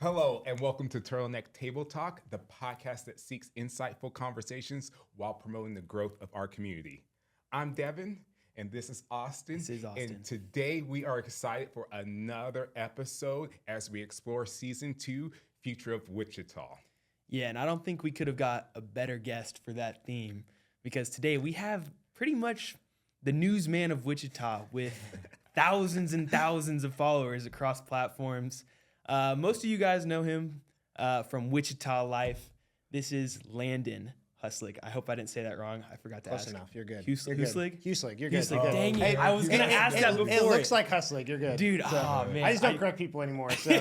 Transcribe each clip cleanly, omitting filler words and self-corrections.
Hello, and welcome to Turtleneck Tabletalk, the podcast that seeks insightful conversations while promoting the growth of our community. I'm Devin, and this is Austin. This is Austin. And today we are excited for another episode as we explore Season 2, Future of Wichita. Yeah, and I don't think we could have got a better guest for that theme, because today we have pretty much the newsman of Wichita with thousands and thousands of followers across platforms. Most of you guys know him from Wichita Life. This is Landon Huslig. I hope I didn't say that wrong. I forgot to Close ask. enough. You're good. Huslig? Huslig. You're good. Huslig. You're good. Dang it. Hey, I was going to ask that before. It looks like Huslig. You're good. Dude, man. I just don't correct people anymore. So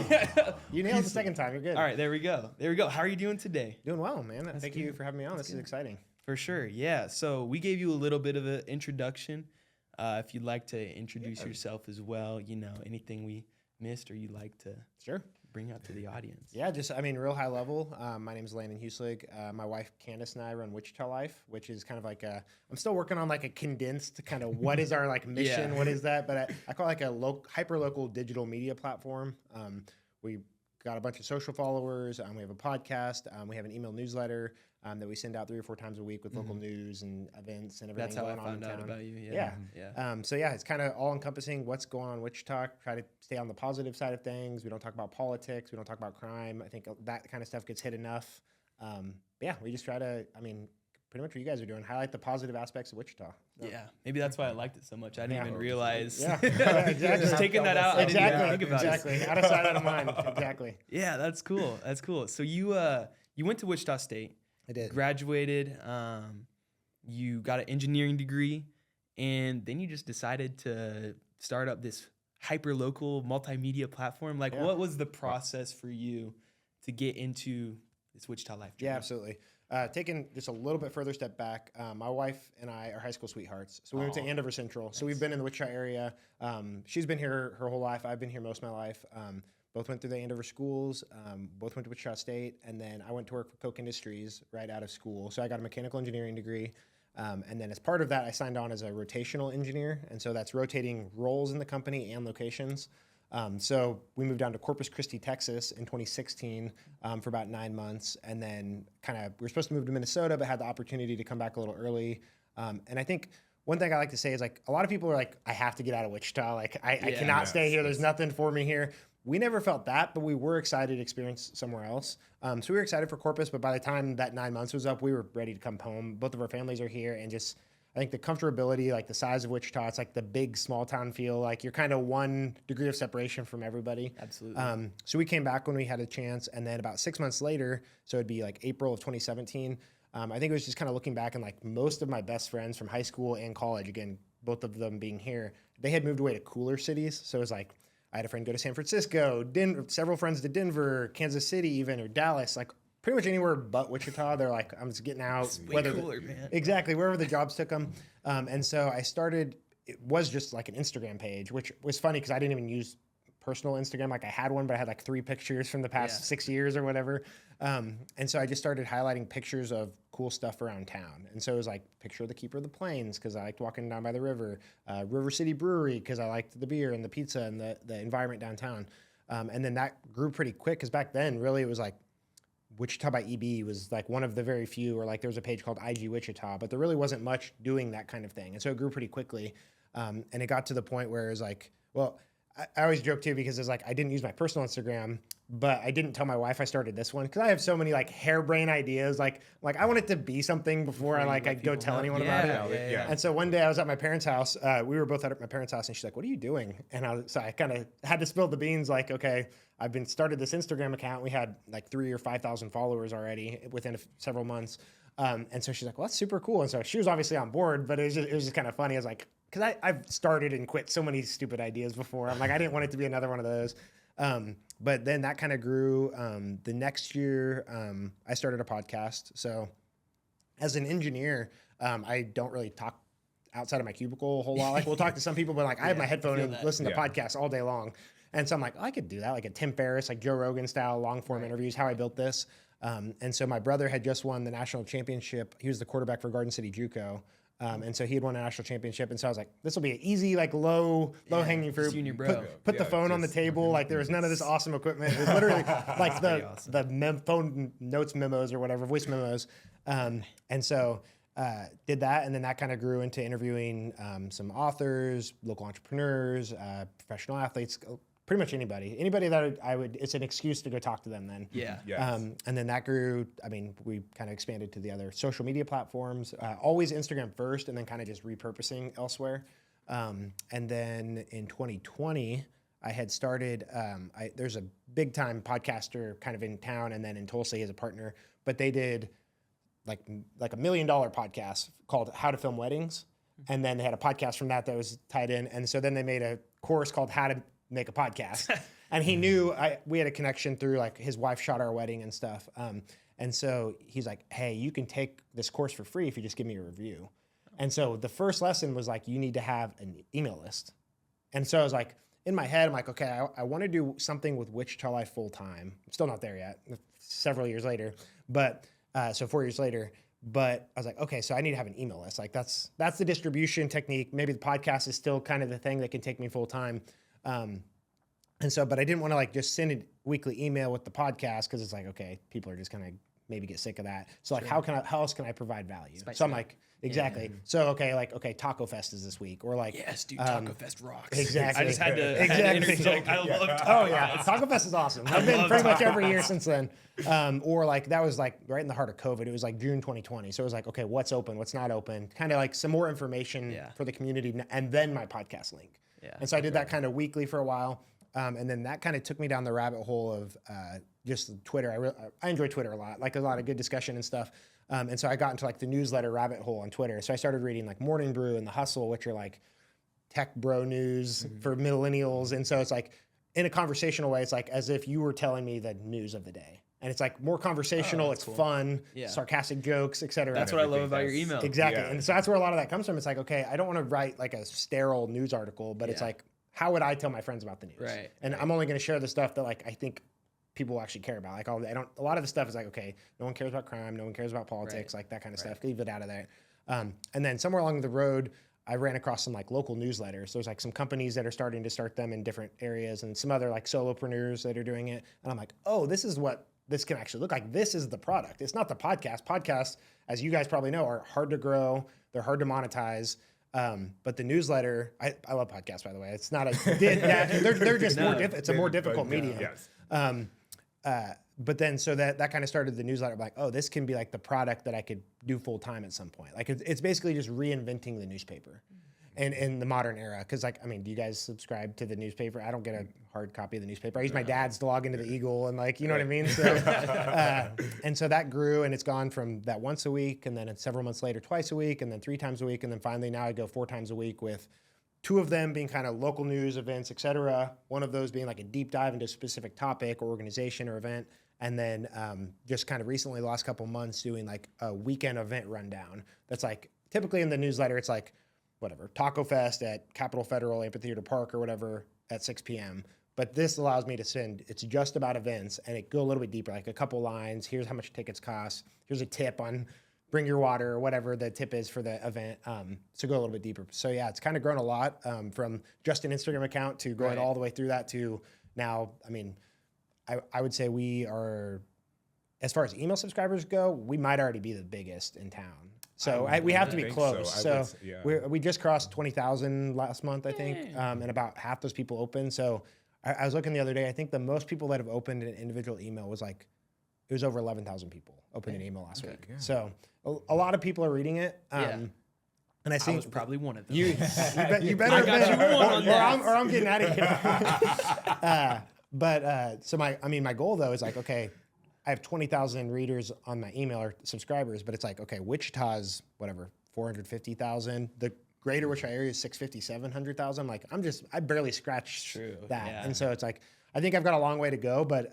you nailed it the second time. You're good. All right, there we go. How are you doing today? Doing well, man. Thank you for having me on. This is exciting. For sure, yeah. So we gave you a little bit of an introduction. If you'd like to introduce yourself as well, anything we missed or you'd like to bring out to the audience. Yeah, real high level. My name is Landon Huslig. My wife, Candace, and I run Wichita Life, which is kind of like I'm still working on like a condensed kind of what is our like mission, what is that? But I call it like a hyper-local digital media platform. We got a bunch of social followers. We have a podcast. We have an email newsletter that we send out 3 or 4 times a week with local news and events and everything going on in town. That's how I found out about you. Yeah. It's kind of all encompassing what's going on in Wichita. Try to stay on the positive side of things. We don't talk about politics. We don't talk about crime. I think that kind of stuff gets hit enough. We just try to, pretty much what you guys are doing, highlight the positive aspects of Wichita. So. Yeah, maybe that's why I liked it so much. I didn't even realize. Yeah, exactly. Just taking that out. Exactly. I didn't even think about exactly. Out of sight, out of mind. Exactly. Yeah, that's cool. That's cool. So you went to Wichita State. I did. Graduated. You got an engineering degree, and then you just decided to start up this hyper-local multimedia platform. What was the process for you to get into this Wichita Life journey? Yeah, absolutely. Taking just a little bit further step back, my wife and I are high school sweethearts. So we went to Andover Central. Nice. So we've been in the Wichita area. She's been here her whole life. I've been here most of my life. Both went through the Andover schools. Both went to Wichita State. And then I went to work for Koch Industries right out of school. So I got a mechanical engineering degree. And then as part of that, I signed on as a rotational engineer. And so that's rotating roles in the company and locations. So we moved down to Corpus Christi, Texas in 2016 for about 9 months. And then we were supposed to move to Minnesota, but had the opportunity to come back a little early. And I think one thing I like to say is a lot of people are like, I have to get out of Wichita. I cannot stay here. There's nothing for me here. We never felt that, but we were excited to experience somewhere else. So we were excited for Corpus, but by the time that 9 months was up, we were ready to come home. Both of our families are here, and I think the comfortability, the size of Wichita, it's the big small town feel. You're kind of 1 degree of separation from everybody. Absolutely. So we came back when we had a chance, and then about 6 months later, so it'd be April of 2017. I think it was just kind of looking back, and most of my best friends from high school and college, again, both of them being here, they had moved away to cooler cities. So it was I had a friend go to San Francisco, several friends to Denver, Kansas City even, or Dallas, pretty much anywhere but Wichita. They're I'm just getting out. It's way cooler, man. Exactly, wherever the jobs took them. And so I started, it was just an Instagram page, which was funny because I didn't even use personal Instagram. I had one, but I had 3 pictures from the past 6 years or whatever. And so I just started highlighting pictures of cool stuff around town. And so it was picture of the Keeper of the Plains because I liked walking down by the river, River City Brewery because I liked the beer and the pizza and the environment downtown. And then that grew pretty quick because back then really it was Wichita by EB was one of the very few, or there was a page called IG Wichita, but there really wasn't much doing that kind of thing. And so it grew pretty quickly. And it got to the point where it was I always joke too because it's I didn't use my personal Instagram, but I didn't tell my wife I started this one because I have so many harebrained ideas. I want it to be be before I go tell anyone about it. Yeah. And so one day I was at my parents' house. We were both at my parents' house, and she's like, "What are you doing?" And I kind of had to spill the beans. Okay, I've been started this Instagram account. We had 3,000 or 5,000 followers already within several months. And so she's like, "Well, that's super cool." And so she was obviously on board, but it was just kind of funny. I was because I've started and quit so many stupid ideas before. I'm I didn't want it to be another one of those. But then that kind of grew. The next year, I started a podcast. So as an engineer, I don't really talk outside of my cubicle a whole lot. We'll talk to some people, but I have my headphone and listen to podcasts all day long. And so I'm I could do that, a Tim Ferriss, Joe Rogan style long form interviews, how I built this. And so my brother had just won the national championship. He was the quarterback for Garden City JUCO. And so he had won a national championship. And so I was like, this will be an easy, like low hanging fruit. junior bro. Put the phone on the table. Like there was none of this awesome equipment. It was literally like the phone notes memos or whatever, voice memos. And so did that. And then that kind of grew into interviewing some authors, local entrepreneurs, professional athletes, pretty much anybody that I would, it's an excuse to go talk to them then. Yeah. Yes. And then that grew, I mean, we kind of expanded to the other social media platforms, always Instagram first, and then kind of just repurposing elsewhere. And then in 2020, I had started, there's a big time podcaster kind of in town and then in Tulsa, he has a partner, but they did like $1 million podcast called How to Film Weddings. And then they had a podcast from that was tied in. And so then they made a course called How to Make a Podcast. And he knew we had a connection through like his wife shot our wedding and stuff. And so he's like, hey, you can take this course for free if you just give me a review. And so the first lesson was like, you need to have an email list. And so I was like, in my head, I'm like, okay, I want to do something with Wichita Life full time. I'm still not there yet, several years later, but so 4 years later. But I was like, okay, so I need to have an email list. Like that's the distribution technique. Maybe the podcast is still kind of the thing that can take me full time. And so, but I didn't want to like just send a weekly email with the podcast because it's like, okay, people are just gonna maybe get sick of that. So like, how else can I provide value? So I'm like, exactly. Yeah. So okay, Taco Fest is this week, or like, yes, dude, Taco Fest rocks. Exactly. I just had to exactly. I love Taco Fest. Oh yeah, Taco Fest is awesome. I've been pretty much every year since then. Or like that was like right in the heart of COVID. It was like June 2020. So it was like, okay, what's open, what's not open, kind of like some more information for the community, and then my podcast link. Yeah. And so I did that kind of weekly for a while. And then that kind of took me down the rabbit hole of just Twitter. I enjoy Twitter a lot, like a lot of good discussion and stuff. And so I got into like the newsletter rabbit hole on Twitter. So I started reading like Morning Brew and The Hustle, which are like tech bro news for millennials. And so it's like in a conversational way, it's like as if you were telling me the news of the day. And it's like more conversational, it's cool. Fun, sarcastic jokes, et cetera. That's what I love about your email. Exactly. Yeah. And so that's where a lot of that comes from. It's like, okay, I don't want to write like a sterile news article, but it's like, how would I tell my friends about the news? Right. And I'm only going to share the stuff that like I think people will actually care about. Like a lot of the stuff is like, okay, no one cares about crime, no one cares about politics, like that kind of stuff. Leave it out of there. And then somewhere along the road, I ran across some like local newsletters. There's like some companies that are starting to start them in different areas and some other like solopreneurs that are doing it. And I'm like, oh, this is what this can actually look like. This is the product. It's not the podcast. Podcasts, as you guys probably know, are hard to grow. They're hard to monetize. But the newsletter, I love podcasts, by the way. It's not they're just it's a more difficult medium. Yes. But then, so that kind of started the newsletter. I'm like, oh, this can be like the product that I could do full time at some point. Like it's basically just reinventing the newspaper and in the modern era. Cause like, I mean, do you guys subscribe to the newspaper? I don't get a hard copy of the newspaper. I use my dad's to log into the Eagle and like, you know what I mean? So, and so that grew and it's gone from that once a week and then it's several months later, twice a week and then 3 times a week. And then finally now I go 4 times a week with 2 of them being kind of local news events, et cetera. One of those being like a deep dive into a specific topic or organization or event. And then just kind of recently, the last couple months, doing like a weekend event rundown. That's like typically in the newsletter, it's like whatever, Taco Fest at Capitol Federal Amphitheater Park or whatever at 6 p.m. But this allows me to send, it's just about events and it go a little bit deeper, like a couple lines. Here's how much tickets cost. Here's a tip on bring your water or whatever the tip is for the event. So go a little bit deeper. So yeah, it's kind of grown a lot from just an Instagram account to going all the way through that to now, I mean, I would say we are, as far as email subscribers go, we might already be the biggest in town. So we have to be close. So we just crossed 20,000 last month, I think, and about half those people opened. So I was looking the other day, I think the most people that have opened an individual email was like, it was over 11,000 people opened an email last week. Yeah. So a lot of people are reading it. And I think I was probably one of them. You better I got you one on that. Or I'm getting out of here. But so my goal though is like, okay, I have 20,000 readers on my email or subscribers, but it's like, okay, Wichita's whatever, 450,000. The greater Wichita area is 650, 700,000. Like I barely scratched that. Yeah. And so it's like, I think I've got a long way to go, but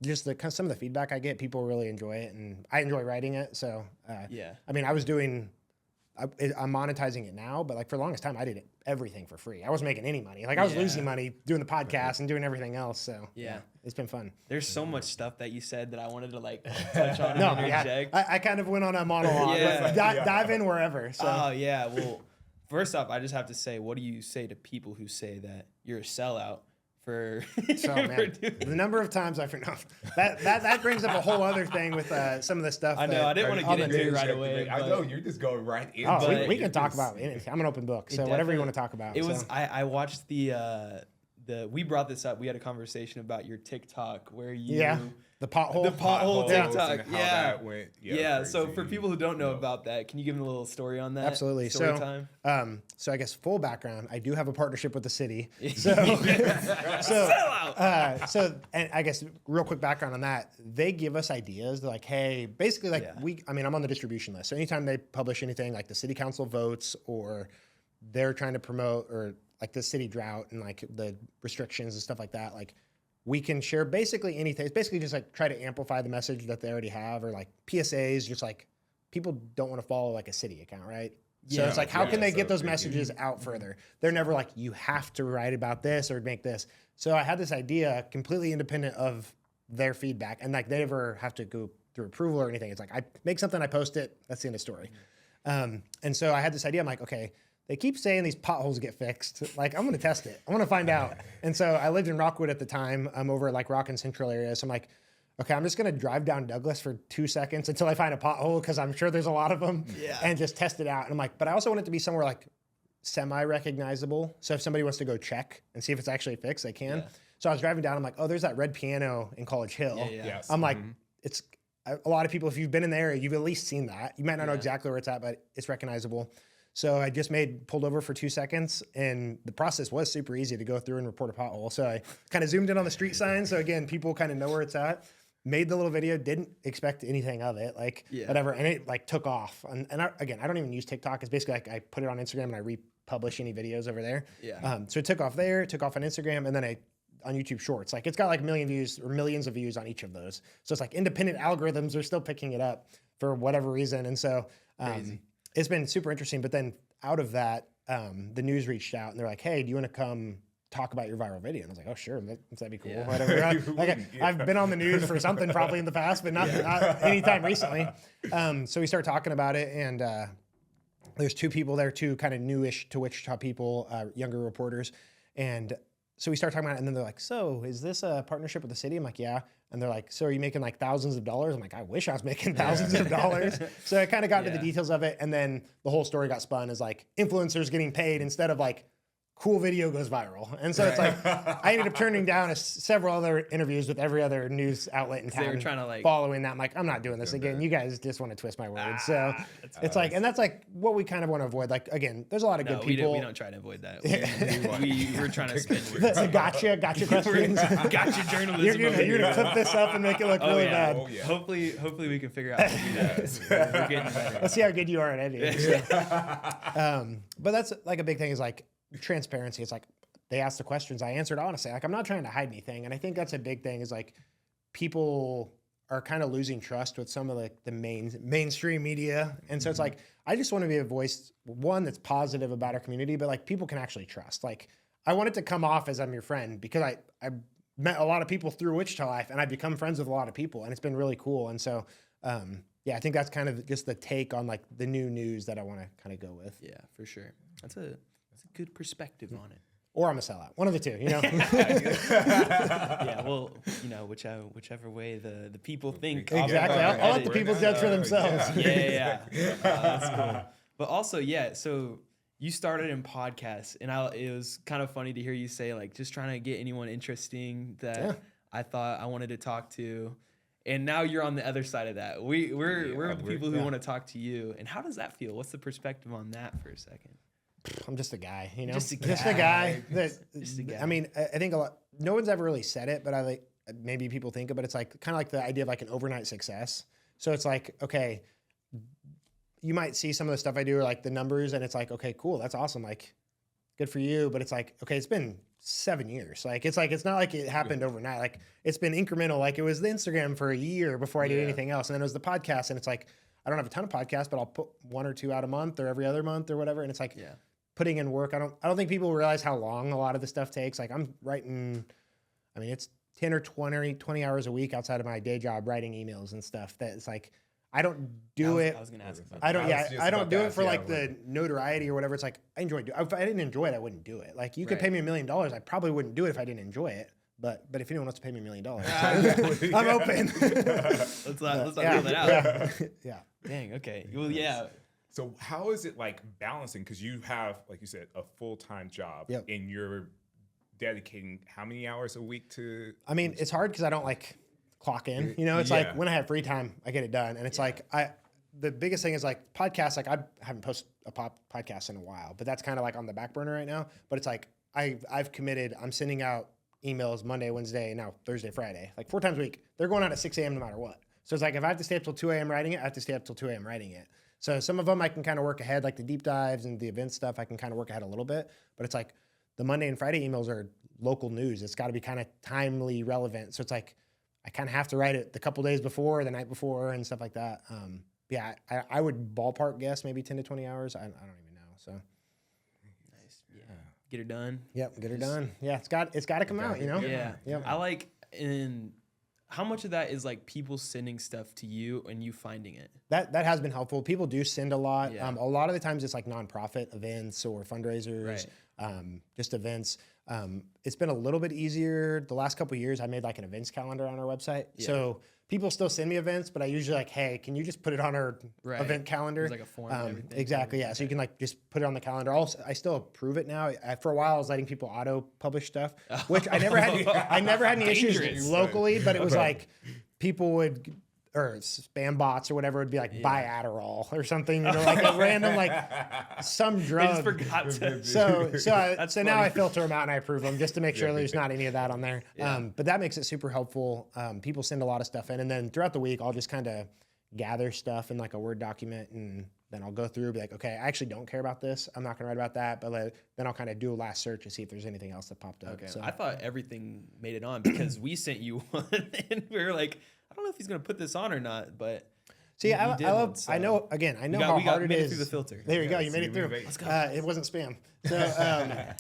just some of the feedback I get, people really enjoy it and I enjoy writing it. So, I mean, I I'm monetizing it now, but like for the longest time, I did everything for free. I wasn't making any money. Like I was losing money doing the podcast and doing everything else. So Yeah. it's been fun. There's so much stuff that you said that I wanted to like touch on No, and interject. I kind of went on a monologue. Yeah. Dive in wherever. So. Oh yeah. Well, first off, I just have to say, what do you say to people who say that you're a sellout for? So man, the number of times I've no, that brings up a whole other thing with some of the stuff. I know. I didn't want to get into it right away. I know you're just going right in. Oh, we can talk about anything. I'm an open book, so whatever you want to talk about. It was. I watched the. We brought this up. We had a conversation about your TikTok where you. The pothole. The pothole TikTok. And how Yeah. that went. Yeah. So crazy. for people who don't know about that, can you give them a little story on that? Absolutely. Story So, time. so I guess full background. I do have a partnership with the city. So, and I guess real quick background on that. They give us ideas. They're like, hey, basically, like I'm on the distribution list. So anytime they publish anything, like the city council votes, or they're trying to promote, or like the city drought and like the restrictions and stuff like that, like. We can share basically anything. It's basically just like try to amplify the message that they already have, or like PSAs, just like people don't want to follow like a city account, right? So it's like, how can they get those messages out further? They're never like, you have to write about this or make this. So I had this idea completely independent of their feedback, and like they never have to go through approval or anything. It's like, I make something, I post it, that's the end of the story. And so I had this idea. I'm like, okay, they keep saying these potholes get fixed. Like, I'm going to test it. I want to find out. And so I lived in Rockwood at the time. I'm over at like Rock and Central area. So I'm like, okay, I'm just going to drive down Douglas for 2 seconds until I find a pothole, because I'm sure there's a lot of them, and just test it out. And I'm like, but I also want it to be somewhere like semi-recognizable. So if somebody wants to go check and see if it's actually fixed, they can. So I was driving down. I'm like, oh, there's that red piano in College Hill. Yes. I'm like, it's a lot of people, if you've been in the area, you've at least seen that. You might not know exactly where it's at, but it's recognizable. So I just pulled over for 2 seconds, and the process was super easy to go through and report a pothole. So I kind of zoomed in on the street sign. So again, people kind of know where it's at. Made the little video, didn't expect anything of it, like whatever. And it like took off. And I don't even use TikTok. It's basically like I put it on Instagram and I republish any videos over there. So it took off there, took off on Instagram, and then on YouTube Shorts. Like it's got like a million views or millions of views on each of those. So it's like independent algorithms are still picking it up for whatever reason. And so, it's been super interesting. But then out of that, the news reached out and they're like, hey, do you want to come talk about your viral video? And I was like, oh, sure. That'd be cool. Whatever. I've been on the news for something probably in the past, but not anytime recently. So we started talking about it, and there's 2 people there, 2 kind of newish to Wichita people, younger reporters. And so we start talking about it, and then they're like, so is this a partnership with the city? I'm like, yeah. And they're like, so are you making like thousands of dollars? I'm like, I wish I was making thousands of dollars. So I kind of got into the details of it. And then the whole story got spun as like influencers getting paid instead of like cool video goes viral. And so it's like, I ended up turning down several other interviews with every other news outlet in town. They were trying to like following that. I'm like, I'm not doing this again. You guys just want to twist my words. So it's like, and that's like what we kind of want to avoid. Like, again, there's a lot of good people. We don't try to avoid that. We're trying to spin words. The gotcha questions. Gotcha journalism. You're gonna clip this up and make it look really bad. Oh, yeah. Hopefully we can figure out how to do that. We're getting better. Let's see how good you are at editing. But that's like a big thing is like transparency. It's like they asked the questions, I answered honestly. Like I'm not trying to hide anything. And I think that's a big thing is like people are kind of losing trust with some of like the mainstream media. And so it's like, I just want to be a voice, one that's positive about our community, but like people can actually trust. Like I want it to come off as I'm your friend, because I met a lot of people through Wichita Life, and I've become friends with a lot of people, and it's been really cool. And so, I think that's kind of just the take on like the new news that I want to kind of go with. Yeah, for sure. That's a good perspective on it. Or I'm a sellout. One of the two, you know? Yeah, well, you know, whichever way the people think. Exactly. I'll let the people judge for themselves. Yeah. That's cool. But also, so you started in podcasts, and it was kind of funny to hear you say, like, just trying to get anyone interesting that I thought I wanted to talk to. And now you're on the other side of that. We're the people who want to talk to you. And how does that feel? What's the perspective on that for a second? I'm just a guy, you know? Just a guy. Just a guy. I mean, I think no one's ever really said it, but maybe people think it, but it's like kind of like the idea of like an overnight success. So it's like, okay, you might see some of the stuff I do or like the numbers, and it's like, okay, cool, that's awesome. Like, good for you. But it's like, okay, it's been 7 years. Like, it's not like it happened overnight. Like, it's been incremental. Like, it was the Instagram for a year before I did anything else. And then it was the podcast. And it's like, I don't have a ton of podcasts, but I'll put 1 or 2 out a month or every other month or whatever. And it's like putting in work. I don't think people realize how long a lot of the stuff takes. Like I'm writing, I mean, it's 10 or 20 hours a week outside of my day job writing emails and stuff. That it's like, I don't do it. I was going to ask about I don't, that. I don't do it for like the notoriety or whatever. It's like, I enjoy it. If I didn't enjoy it, I wouldn't do it. Like you could pay me $1 million. I probably wouldn't do it if I didn't enjoy it. But if anyone wants to pay me $1 million, I'm open. Let's not rule that out. Yeah. Dang. Okay. Well, yeah. So how is it like balancing? Because you have, like you said, a full-time job, and you're dedicating how many hours a week to? I mean, it's hard because I don't like clock in. You know, it's like when I have free time, I get it done, and it's like the biggest thing is like podcasts. Like I haven't posted a podcast in a while, but that's kind of like on the back burner right now. But it's like I've committed. I'm sending out emails Monday, Wednesday, now Thursday, Friday, like 4 times a week. They're going out at 6 a.m. no matter what. So it's like if I have to stay up till 2 a.m. writing it, I have to stay up till 2 a.m. writing it. So some of them I can kind of work ahead, like the deep dives and the event stuff, I can kind of work ahead a little bit. But it's like the Monday and Friday emails are local news. It's got to be kind of timely relevant. So it's like I kind of have to write it the couple days before, the night before, and stuff like that. Yeah, I would ballpark guess maybe 10 to 20 hours. I don't even know. So nice. Yeah. Get her done. Yep, get her done. Yeah, it's got to come out, you know? Yeah. Yep. I like how much of that is like people sending stuff to you and you finding it? That has been helpful. People do send a lot. Yeah. A lot of the times it's like nonprofit events or fundraisers, just events. It's been a little bit easier. The last couple of years, I made like an events calendar on our website. Yeah. So people still send me events, but I usually like, hey, can you just put it on our event calendar? There's like a form and everything. Exactly, yeah. So you can like just put it on the calendar. Also, I still approve it now. For a while, I was letting people auto-publish stuff, which I never had. I never had any issues locally, but it was like people would. Or spam bots or whatever would be like buy Adderall or something, you know, like a random like some drug. They just forgot to. So now I filter them out and I approve them just to make sure there's not any of that on there. Yeah. But that makes it super helpful. People send a lot of stuff in, and then throughout the week I'll just kind of gather stuff in like a Word document, and then I'll go through and be like, okay, I actually don't care about this. I'm not gonna write about that, but then I'll kind of do a last search and see if there's anything else that popped up. Okay. So I thought everything made it on because we sent you one and we were like, I don't know if he's gonna put this on or not, but see, I love. So I know how hard it is. Through the filter. There you go. You made it through. Let's go. It wasn't spam. So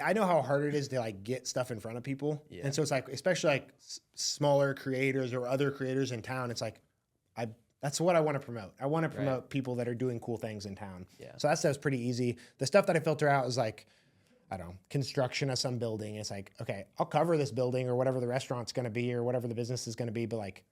I know how hard it is to like get stuff in front of people, and so it's like, especially like smaller creators or other creators in town. It's like that's what I want to promote. I want to promote people that are doing cool things in town. Yeah. So that stuff's pretty easy. The stuff that I filter out is like, I don't know, construction of some building. It's like, okay, I'll cover this building or whatever the restaurant's going to be or whatever the business is going to be, but like,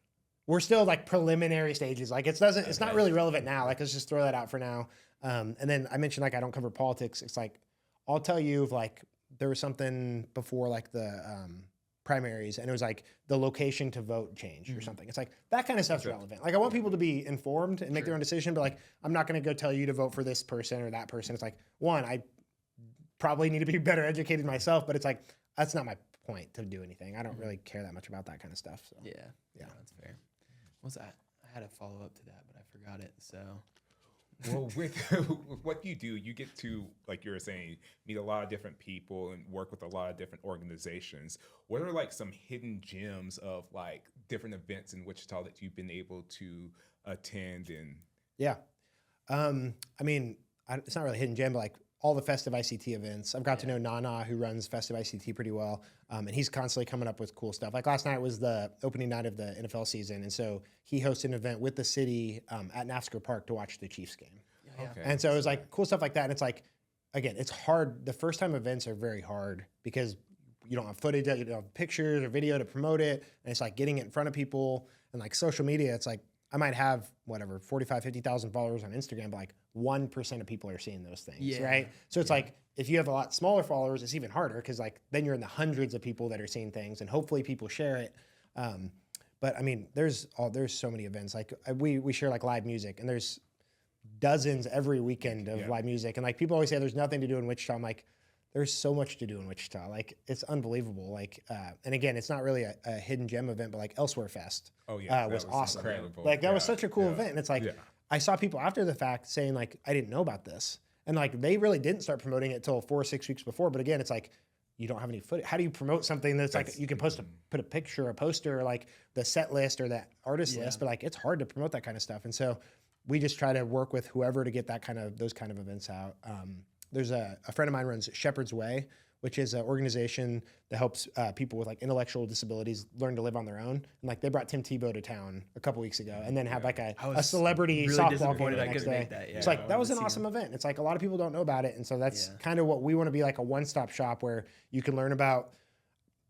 we're still like preliminary stages. Like it's not really relevant now. Like, let's just throw that out for now. And then I mentioned like, I don't cover politics. It's like, I'll tell you if like there was something before like the primaries and it was like the location to vote changed or something. It's like that kind of stuff's relevant. Like I want people to be informed and make their own decision, but like, I'm not going to go tell you to vote for this person or that person. It's like, one, I probably need to be better educated myself, but it's like, that's not my point to do anything. I don't really care that much about that kind of stuff. So. Yeah, that's fair. What's that? I had a follow up to that, but I forgot it. So, well, with what you do, you get to, like you were saying, meet a lot of different people and work with a lot of different organizations. What are like some hidden gems of like different events in Wichita that you've been able to attend? And I mean, it's not really a hidden gem, but like all the Festive ICT events. I've got to know Nana, who runs Festive ICT pretty well, and he's constantly coming up with cool stuff. Like last night was the opening night of the NFL season, and so he hosted an event with the city at NAFSCA Park to watch the Chiefs game. Okay. And so it was like cool stuff like that. And it's like, again, it's hard. The first time events are very hard because you don't have footage, you don't have pictures or video to promote it, and it's like getting it in front of people. And like social media, it's like I might have 45, 50,000 followers on Instagram, but like 1% of people are seeing those things, right? So it's like, if you have a lot smaller followers, it's even harder because like then you're in the hundreds of people that are seeing things and hopefully people share it. But I mean, there's so many events. Like we share like live music and there's dozens every weekend of live music. And like people always say there's nothing to do in Wichita. I'm like, there's so much to do in Wichita. Like it's unbelievable. Like, and again, it's not really a hidden gem event, but like Elsewhere Fest was awesome. Incredible. Like that was such a cool event. And it's like, I saw people after the fact saying like, I didn't know about this. And like, they really didn't start promoting it till 4 or 6 weeks before. But again, it's like, you don't have any footage. How do you promote something that's like you can put a picture, a poster, or like the set list or the artist list, but like it's hard to promote that kind of stuff. And so we just try to work with whoever to get those kind of events out. There's a friend of mine runs Shepherd's Way, which is an organization that helps people with like intellectual disabilities learn to live on their own. And like they brought Tim Tebow to town a couple weeks ago, and then had like a celebrity really softball game disappointed the I next couldn't day. make that, yeah. It's like I that was wanted an to see awesome him. event. It's like a lot of people don't know about it, and so that's kind of what we want to be, like a one-stop shop where you can learn about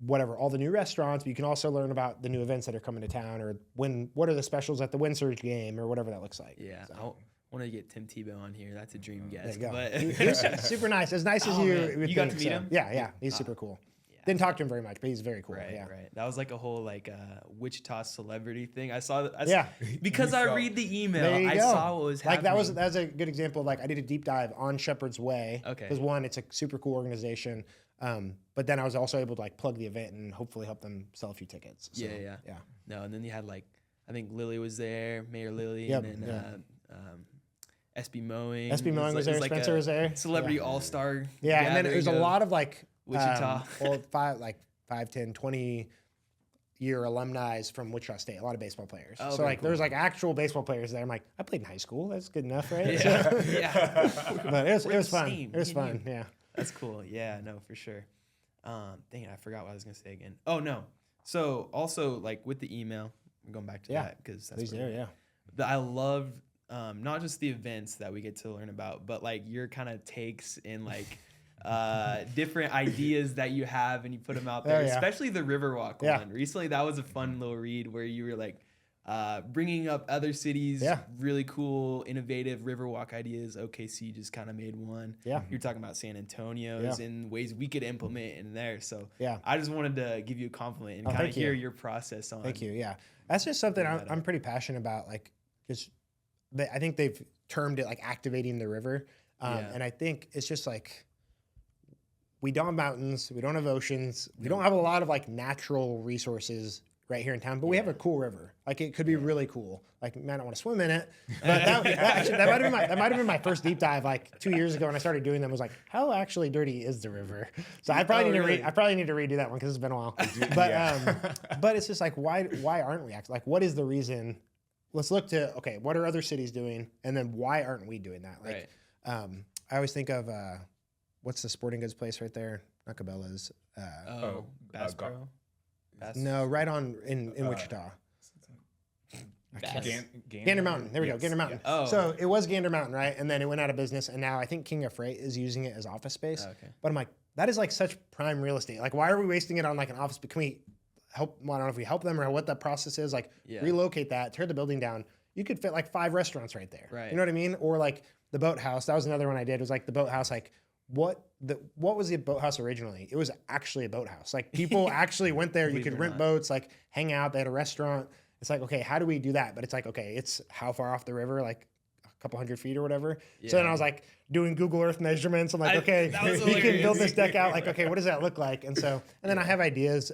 whatever, all the new restaurants, but you can also learn about the new events that are coming to town, or what are the specials at the Wind Surge game, or whatever that looks like. Yeah, I want to get Tim Tebow on here. That's a dream guest. There you go. But He was super nice, as nice as Oh, you man. would You got think, to meet so. him? Yeah, he's super cool. Didn't talk to him very much, but he's very cool. Right, yeah. right. That was like a whole like Wichita celebrity thing. I saw that. Yeah. Because You I felt- read the email, There you I go. saw what was happening. Like that's a good example of like I did a deep dive on Shepherd's Way. Okay. Because one, it's a super cool organization. But then I was also able to like plug the event and hopefully help them sell a few tickets. So, Yeah. yeah. No, and then you had like I think Lily was there, Mayor Lily, Yep, and then SB Mowing. SB Mowing was there, like Spencer a was there. Celebrity all-star. Yeah, and then there's a gathering of lot of like Wichita. old 5, 10, 20 year alumni from Wichita State, a lot of baseball players. Oh, so very like there's like actual baseball players there. I'm like, I played in high school. That's good enough, right? Yeah, So- yeah. but it was fun. Same, It was me and fun. you. Yeah. That's cool. Yeah, no, for sure. Dang it, I forgot what I was gonna say again. Oh no. So also like with the email, I'm going back to that because that's He's where- there. Yeah. I love not just the events that we get to learn about, but like your kind of takes and like different ideas that you have and you put them out there, Oh, yeah. especially the Riverwalk Yeah. one. Recently, that was a fun little read where you were like bringing up other cities, Yeah. really cool, innovative Riverwalk ideas. OKC just kind of made one. Yeah. You're talking about San Antonio's Yeah. and ways we could implement in there. So Yeah. I just wanted to give you a compliment and kind thank of hear you. your process on. Thank you. Yeah. That's just something Bring that I'm up. pretty passionate about. Like, just, I think they've termed it like activating the river. Yeah. And I think it's just like, we don't have mountains, we don't have oceans, we don't have a lot of like natural resources right here in town, but we have a cool river. Like it could be really cool. Like, man, I want to swim in it. But that might have been my first deep dive like 2 years ago when I started doing them. Was like, how actually dirty is the river? So I probably really? I probably need to redo that one because it's been a while. But but it's just like, why aren't we acting? Like, what is the reason? Let's look to, okay, what are other cities doing, and then why aren't we doing that? Like, Right. I always think of what's the sporting goods place right there? Not Cabela's. Oh, Bass Gar- Pro? Bass- No, right on in Wichita. Bass. Gander Mountain. There we go. Yes, Gander Mountain. yes. Oh. So it was Gander Mountain, right? And then it went out of business, and now I think King of Freight is using it as office space. Oh, okay. But I'm like, that is like such prime real estate. Like, why are we wasting it on like an office? But can we help? Well, I don't know if we help them or what that process is. Like, Yeah. relocate that, tear the building down. You could fit like 5 restaurants right there. Right. You know what I mean? Or like the boathouse. That was another one I did. Was like the boathouse. Like, what was the boathouse originally? It was actually a boathouse. Like, people actually went there. You Believe could it or rent not. boats, like hang out. They had a restaurant. It's like, okay, how do we do that? But it's like, okay, it's how far off the river? Like a couple hundred feet or whatever. So then Yeah. I was like doing Google Earth measurements. I'm like, okay, that was you can build hilarious. this deck out. Like, okay, what does that look like? And so, and then I have ideas,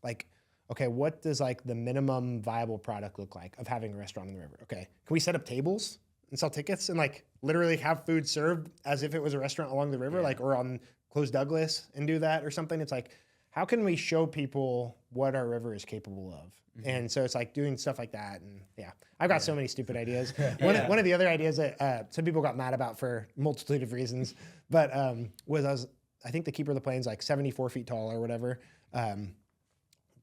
like, okay, what does like the minimum viable product look like of having a restaurant on the river? Okay, can we set up tables and sell tickets and like literally have food served as if it was a restaurant along the river, like, or on Close Douglas and do that or something? It's like, how can we show people what our river is capable of? And so it's like doing stuff like that. And yeah, I've got so many stupid ideas. One of the other ideas that some people got mad about for multitude of reasons, but I think the keeper of the plane's like 74 feet tall or whatever.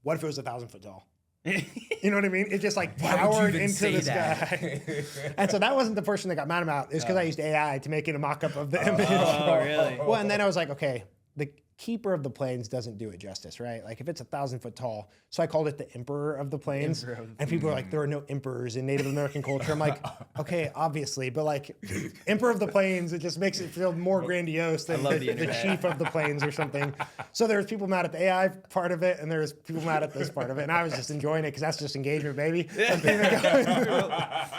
What if it was 1,000 foot tall? You know what I mean? It just like Why would you towered even into say the that? sky. And so that wasn't the person that got mad about it. It's because I used AI to make it a mock-up of the image. Oh, really? Well, and then I was like, okay, the keeper of the plains doesn't do it justice, right? Like if it's 1,000 foot tall. So I called it the emperor of the plains. Emperor of the And people are like, there are no emperors in Native American culture. I'm like, okay, obviously, but like emperor of the plains, it just makes it feel more grandiose than love the the internet. chief of the plains or something. So there's people mad at the AI part of it, and there's people mad at this part of it. And I was just enjoying it because that's just engagement, baby. Let's keep it going.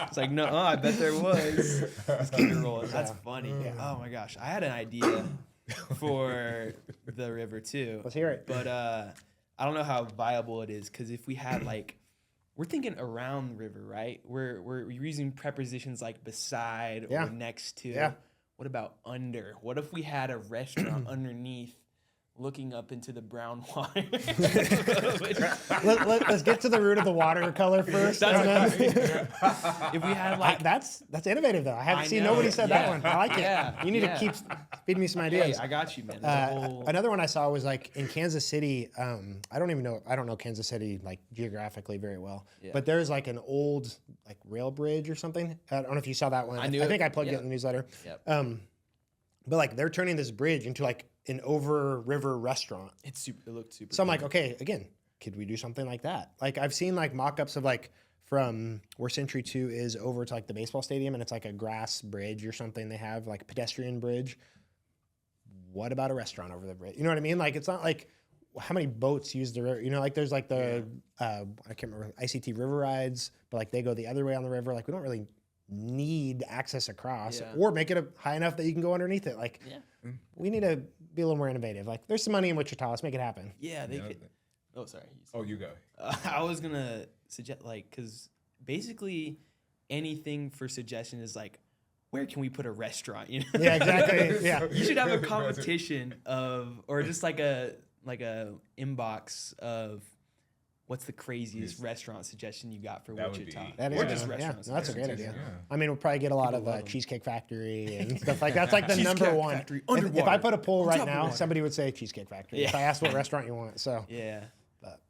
It's like, no, I bet there was. Let's keep it rolling. That's funny. Oh my gosh. I had an idea for the river too. Let's hear it. But I don't know how viable it is because if we had like, we're thinking around the river, right? We're using prepositions like beside Yeah. or next to. Yeah. What about under? What if we had a restaurant underneath looking up into the brown water. Let's get to the root of the water color first. If we had like, that's innovative though. I haven't seen know, nobody said that one. I like it. Yeah, You need to keep feeding me some ideas. hey, I got you, man. There's a whole, Another one I saw was like in Kansas City. I don't know Kansas City like geographically very well, but there's like an old like rail bridge or something. I don't know if you saw that one. I think I plugged it in the newsletter. Yep. But like they're turning this bridge into like an over river restaurant. it looked super. So I'm like, okay, again, could we do something like that? Like I've seen like mock-ups of like from where Century 2 is over to like the baseball stadium, and it's like a grass bridge or something. They have like pedestrian bridge. What about a restaurant over the bridge? You know what I mean? Like it's not like how many boats use the river. You know, like there's like the I can't remember ICT river rides, but like they go the other way on the river. Like we don't really need access across, or make it high enough that you can go underneath it. Like we need to be a little more innovative. Like there's some money in Wichita. Let's make it happen. Yeah, they could. Oh, sorry. Oh, you go. I was gonna suggest like because basically anything for suggestion is like, where can we put a restaurant? You know? Yeah, exactly. Yeah, you should have a competition or just like a inbox of what's the craziest restaurant suggestion you got for Wichita? That is or just yeah, restaurants. no, that's a great idea. Yeah. I mean, we'll probably get a lot People love of 'em. Cheesecake Factory and stuff like that. That's like the Cheesecake number one. Factory If underwater, I put a poll on right top of now, water. somebody would say Cheesecake Factory. If I asked what restaurant you want, so Yeah. But-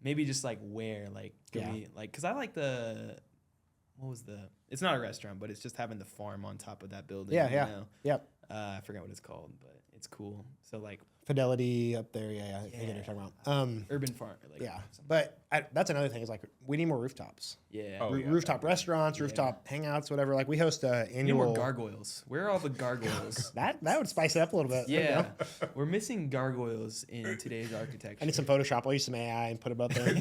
Maybe just like where, like, can we, like, because I like it's not a restaurant, but it's just having the farm on top of that building. Yeah, you yeah. know? Yep. I forgot what it's called, but it's cool. So, like, Fidelity up there. Yeah. I get what you're talking about. urban farm. Like, Yeah. But that's another thing is like we need more rooftops. Yeah. Oh, yeah. Rooftop restaurants, rooftop hangouts, whatever. Like we host a We need more annual. gargoyles. Where are all the gargoyles? That would spice it up a little bit. you Yeah. know? We're missing gargoyles in today's architecture. I need some Photoshop. I'll use some AI and put them up there.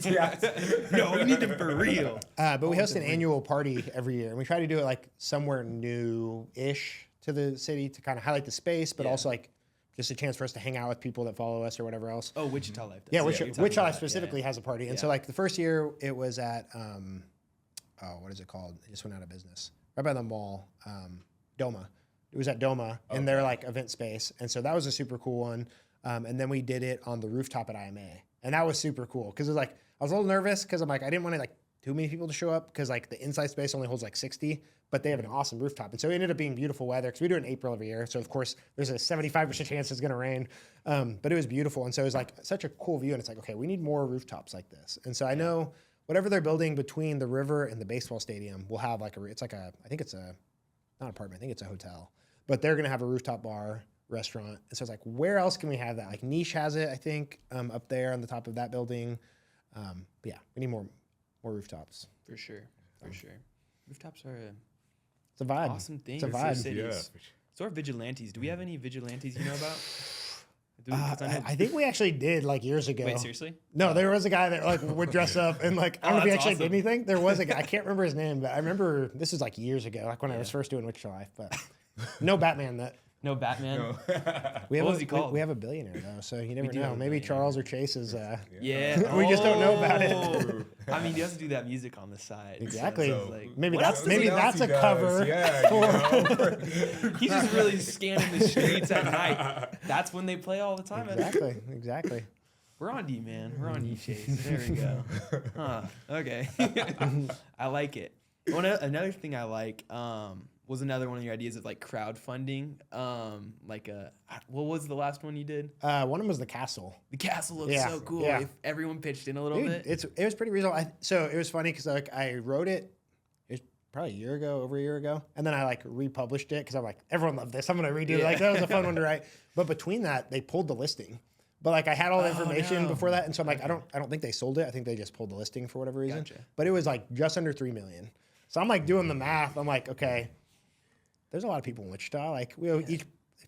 No, we need them for real. But we host an annual party every year, and we try to do it like somewhere new-ish to the city to kind of highlight the space, but also like just a chance for us to hang out with people that follow us or whatever else. Oh, Wichita Life. Yeah, we talked Wichita about Life that, specifically has a party, and so like the first year it was at what is it called? It just went out of business. Right by the mall, Doma. It was at Doma in their like event space, and so that was a super cool one. And then we did it on the rooftop at IMA, and that was super cool because it was like I was a little nervous because I'm like I didn't want to like too many people to show up because like the inside space only holds like 60, but they have an awesome rooftop, and so it ended up being beautiful weather because we do it in April every year. So of course there's a 75% chance it's gonna rain, but it was beautiful, and so it was like such a cool view. And it's like okay, we need more rooftops like this, and so I know. Whatever they're building between the river and the baseball stadium will have like I think it's a, not an apartment, I think it's a hotel, but they're going to have a rooftop bar restaurant. And so it's like, where else can we have that? Like Niche has it, I think, up there on the top of that building. But yeah, we need more rooftops. For sure. Rooftops are It's a vibe. awesome thing It's a for vibe. cities. Yeah. So are vigilantes. Do we have any vigilantes you know about? I think we actually did like years ago. Wait, seriously? No, there was a guy that like would dress up and like I don't know if he that's actually awesome. did anything. There was a guy, I can't remember his name, but I remember this was like years ago, like when I was first doing Wichita Life. But no Batman. No Batman? No. We What was he called? We have a billionaire though, so you never do know. have a Maybe billionaire. Charles or Chase is. Yeah. We just don't know about it. Oh. I mean, he has to do that music on the side. so Exactly. it's like- maybe what else does he- that's a cover. Yeah, you know? He's just really scanning the streets at night. That's when they play all the time. Exactly. We're on D, man. We're on D, Chase. There we go. Huh. Okay. I like it. Another thing I like was another one of your ideas of like crowdfunding. What was the last one you did? One of them was the castle. The castle looks Yeah, so cool. yeah. If everyone pitched in a little Dude, bit. it was pretty reasonable. So it was funny because like I wrote it. It was probably over a year ago, and then I like republished it because I'm like everyone loved this. I'm gonna redo it. Like that was a fun one to write. But between that, they pulled the listing. But like I had all the information before that, and so I'm like I don't think they sold it. I think they just pulled the listing for whatever reason. Gotcha. But it was like just under 3 million. So I'm like doing the math. I'm like okay, there's a lot of people in Wichita. Like we have each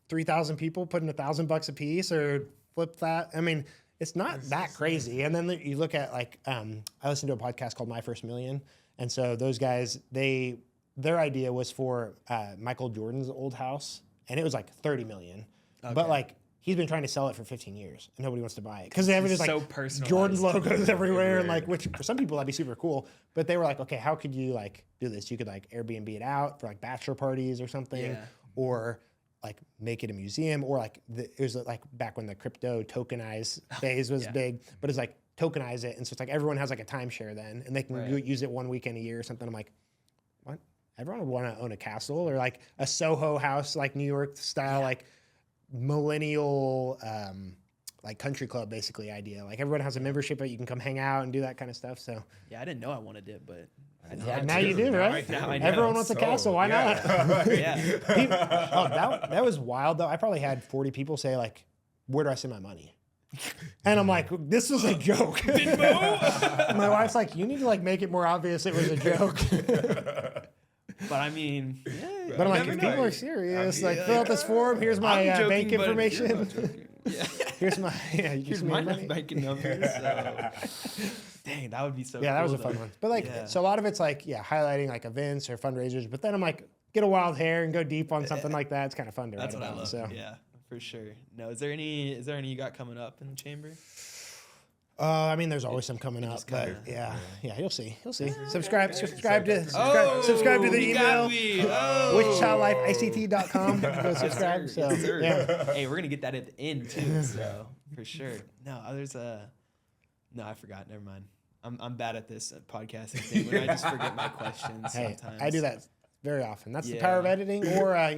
3,000 people putting $1,000 a piece or flip that. I mean, it's not that crazy. And then you look at like I listened to a podcast called My First Million, and so those guys their idea was for Michael Jordan's old house, and it was like 30 million. Okay. But like he's been trying to sell it for 15 years, and nobody wants to buy it because they have just like so personalized. Jordan logos everywhere, and like which for some people that'd be super cool. But they were like, okay, how could you like do this? You could like Airbnb it out for like bachelor parties or something, or like make it a museum, or like it was like back when the crypto tokenized phase was big, but it's like tokenize it. And so it's like everyone has like a timeshare then, and they can use it 1 weekend a year or something. I'm like, what? Everyone would want to own a castle or like a Soho house, like New York style, like millennial, like country club basically idea. Like everyone has a membership, but you can come hang out and do that kind of stuff. So Yeah, I didn't know I wanted it, but now you do, right? Now I know. Everyone wants a castle. Why not? yeah. That was wild though. I probably had 40 people say like, where do I send my money? And I'm like, this was a joke. My wife's like, you need to like make it more obvious it was a joke. But I mean, but I'm like, if people are serious, fill out this form. Here's my bank information. Here's my here's my banking number. So. Dang, that would be so. Yeah, that cool, was a fun one. But like, so a lot of it's like, highlighting like events or fundraisers. But then I'm like, get a wild hair and go deep on something like that. It's kind of fun to write about. That's what I love. So. Yeah, for sure. No, is there any you got coming up in the chamber? I mean, there's always some coming up, but yeah, you'll see. Subscribe to the email. WichitaLifeICT.com. Go subscribe. So yeah. Hey, we're gonna get that at the end too. So for sure. No, no, I forgot. Never mind. I'm bad at this podcasting thing when I just forget my questions sometimes. I do that very often. That's the power of editing, or I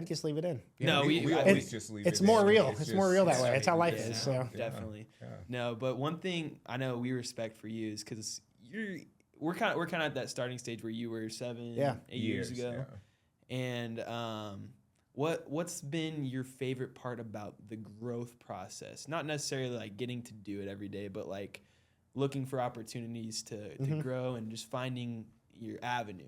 just leave it in. Yeah, we always just leave it in. It's more real. It's more real that way. It's how life is. So definitely. No, but one thing I know we respect for you is because we're kind of at that starting stage where you were 7-8 years ago, and what's been your favorite part about the growth process? Not necessarily like getting to do it every day, but like looking for opportunities to grow and just finding your avenue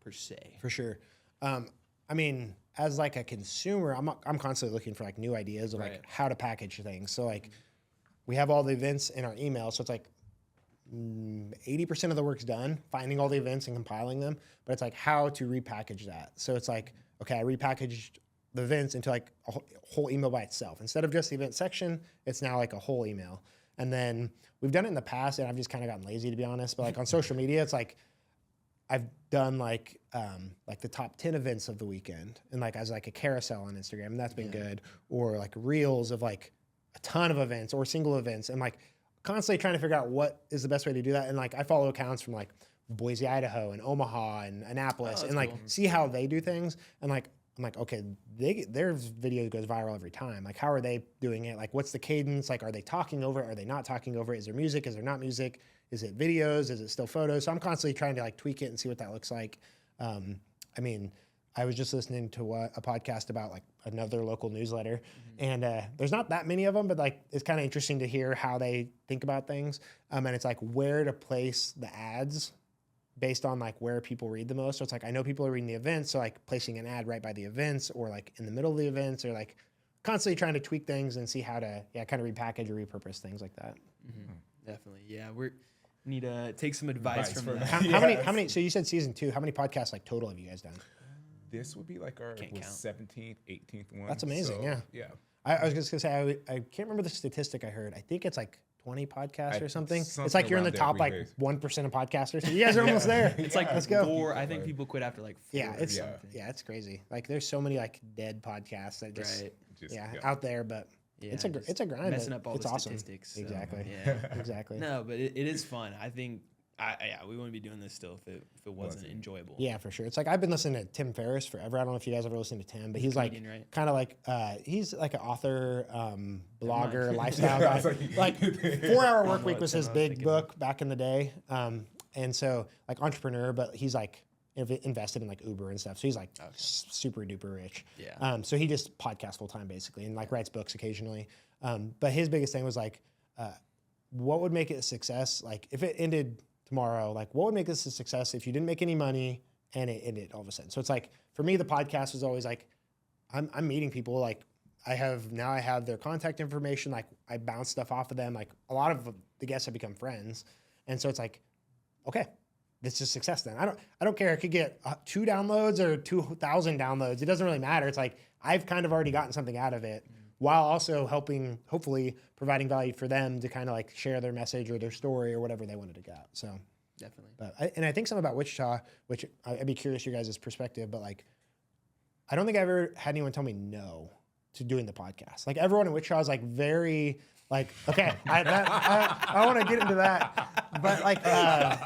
per se. For sure. I mean, as like a consumer, I'm constantly looking for like new ideas of like how to package things. So like we have all the events in our email, so it's like 80% of the work's done, finding all the events and compiling them, but it's like how to repackage that. So it's like, okay, I repackaged the events into like a whole email by itself. Instead of just the event section, it's now like a whole email. And then we've done it in the past, and I've just kind of gotten lazy, to be honest, but like on social media, it's like I've done like the top 10 events of the weekend, and like as like a carousel on Instagram, and that's been good. Or like reels of like a ton of events or single events, and like constantly trying to figure out what is the best way to do that. And like I follow accounts from like Boise, Idaho, and Omaha, and Annapolis, and like see how they do things. And like I'm like, okay, their video goes viral every time. Like, how are they doing it? Like, what's the cadence? Like, are they talking over it? Are they not talking over it? Is there music? Is there not music? Is it videos? Is it still photos? So I'm constantly trying to like tweak it and see what that looks like. I mean, I was just listening to a podcast about like another local newsletter, and there's not that many of them, but like it's kind of interesting to hear how they think about things. And it's like where to place the ads based on like where people read the most. So it's like, I know people are reading the events, so like placing an ad right by the events or like in the middle of the events, or like constantly trying to tweak things and see how to kind of repackage or repurpose things like that. Definitely. Yeah. We need to take some advice from that. How many, so you said season 2, how many podcasts like total have you guys done? This would be like our 17th, 18th one. That's amazing. So, yeah. I was just gonna say, I can't remember the statistic I heard. I think it's like 20 podcasts or something. It's like you're in the top like 1% of podcasters. So you guys are almost there. It's like let's go. 4. I think people quit after like 4. It's crazy. Like there's so many like dead podcasts that just out there, but it's a grind. Messing up all it's the awesome. statistics. Exactly. Yeah. Exactly. No, but it is fun. I think we wouldn't be doing this still if it wasn't enjoyable. Yeah, for sure. It's like I've been listening to Tim Ferriss forever. I don't know if you guys ever listened to Tim, but he's like kind of like he's like an author, blogger, lifestyle guy. Like 4-Hour Work Week was his big book back in the day, and so like entrepreneur, but he's like invested in like Uber and stuff. So he's like super duper rich. Yeah. So he just podcasts full time basically and like writes books occasionally. But his biggest thing was like, what would make it a success? Like if it ended tomorrow, like what would make this a success if you didn't make any money and it ended all of a sudden? So it's like, for me, the podcast was always like, I'm meeting people. Like I have their contact information. Like I bounce stuff off of them. Like a lot of the guests have become friends. And so it's like, okay, this is success then. I don't care. I could get 2 downloads or 2,000 downloads. It doesn't really matter. It's like, I've kind of already gotten something out of it, while also helping, hopefully providing value for them to kind of like share their message or their story or whatever they wanted to get out. So definitely. But I think something about Wichita, which I'd be curious your guys' perspective, but like I don't think I ever had anyone tell me no to doing the podcast. Like everyone in Wichita is like very like, okay, I want to get into that. But like,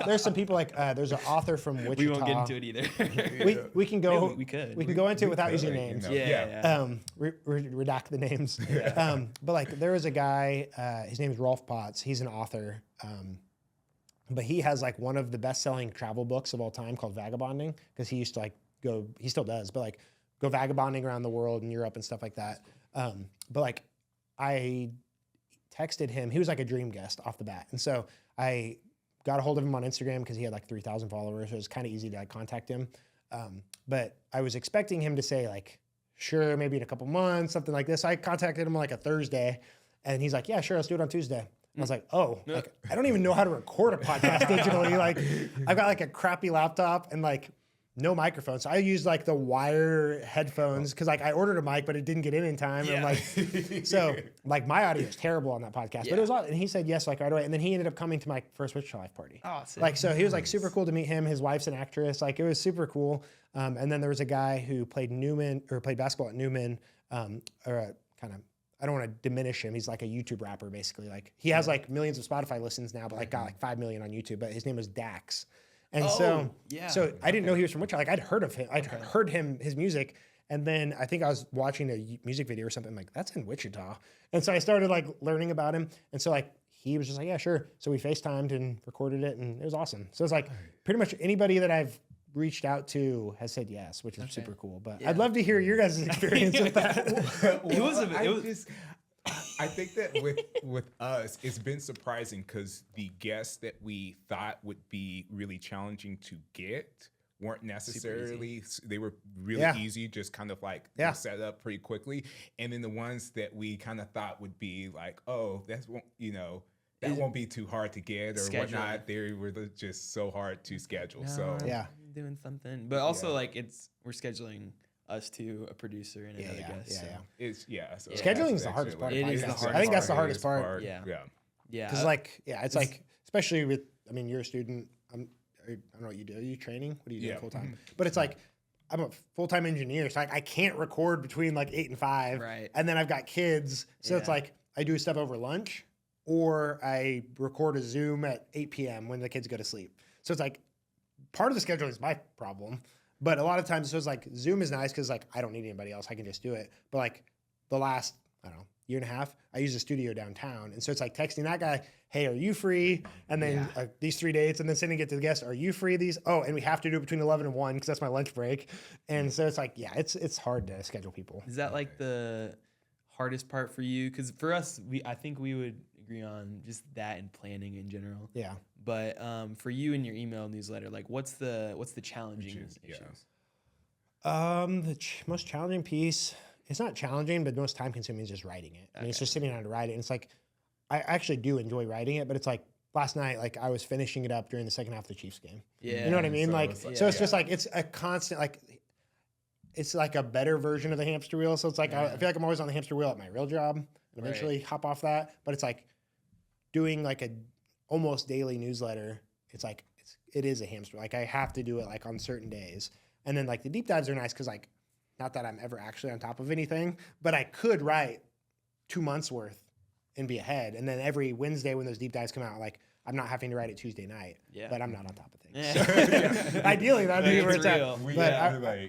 there's some people like, there's an author from Wichita. We won't get into it either. We can go. We could. We can go into it without using names. Yeah. Redact the names. But like there was a guy, his name is Rolf Potts. He's an author. But he has like one of the best-selling travel books of all time called Vagabonding, because he used to like go, he still does, but like go vagabonding around the world and Europe and stuff like that. But like I texted him, he was like a dream guest off the bat. And so I got a hold of him on Instagram because he had like 3,000 followers. So it was kind of easy to like contact him. But I was expecting him to say like, sure, maybe in a couple months, something like this. I contacted him on like a Thursday and he's like, yeah, sure, let's do it on Tuesday. I was like, oh, like, I don't even know how to record a podcast digitally. Like I've got like a crappy laptop and like no microphone. So I used like the wire headphones because like I ordered a mic, but it didn't get in time. Yeah. And like, so like my audio is terrible on that podcast, but it was all, and he said yes, like right away. And then he ended up coming to my first Wichita Life party. Oh, sick. Like, so he was like super cool to meet him. His wife's an actress. Like it was super cool. And then there was a guy who played basketball at Newman, I don't want to diminish him. He's like a YouTube rapper, basically. Like he has like millions of Spotify listens now, but like got like 5 million on YouTube. But his name was Dax, and so I didn't know he was from Wichita. Like I'd heard of him. I'd heard his music, and then I think I was watching a music video or something. I'm like, that's in Wichita, and so I started like learning about him, and so like he was just like, yeah, sure. So we FaceTimed and recorded it, and it was awesome. So it's like pretty much anybody that I've reached out to has said yes, which is super cool. But I'd love to hear your guys' experience with that. I think that with us, it's been surprising because the guests that we thought would be really challenging to get weren't necessarily, they were really easy, just kind of like set up pretty quickly. And then the ones that we kind of thought would be like, oh, that won't be too hard to get or whatnot. They were just so hard to schedule. So doing something, but also like we're scheduling us to a producer and another guest. So scheduling is the hardest part. It is the hardest. I think that's the hardest part. Yeah. Because it's like especially with, I mean, you're a student. I don't know what you do. Are you training? What do you do full time? But it's like I'm a full-time engineer, so I can't record between like 8 and 5. Right. And then I've got kids, so it's like I do stuff over lunch, or I record a Zoom at 8 p.m. when the kids go to sleep. So it's like part of the scheduling is my problem. But a lot of times, so it's like Zoom is nice because like I don't need anybody else. I can just do it. But like the last, I don't know, year and a half, I use a studio downtown. And so it's like texting that guy, hey, are you free? And then these 3 dates, and then sending it to the guest, are you free these? Oh, and we have to do it between 11 and 1 because that's my lunch break. And so it's like, it's hard to schedule people. Is that like the hardest part for you? Because for us, I think we would agree on just that and planning in general. Yeah. But for you and your email newsletter, like what's the challenging issues? The most challenging piece, it's not challenging, but most time consuming is just writing it. I mean, it's just sitting down to write it. And it's like, I actually do enjoy writing it, but it's like last night, like I was finishing it up during the second half of the Chiefs game. Yeah. You know what I mean? So it's just like, it's a constant, like, it's like a better version of the hamster wheel. So it's like, I feel like I'm always on the hamster wheel at my real job and eventually hop off that. But it's like doing like a almost daily newsletter. It's like, it is a hamster. Like I have to do it like on certain days. And then like the deep dives are nice because like, not that I'm ever actually on top of anything, but I could write 2 months worth and be ahead. And then every Wednesday when those deep dives come out, like I'm not having to write it Tuesday night, but I'm not on top of things. So, ideally that'd be where it's at. But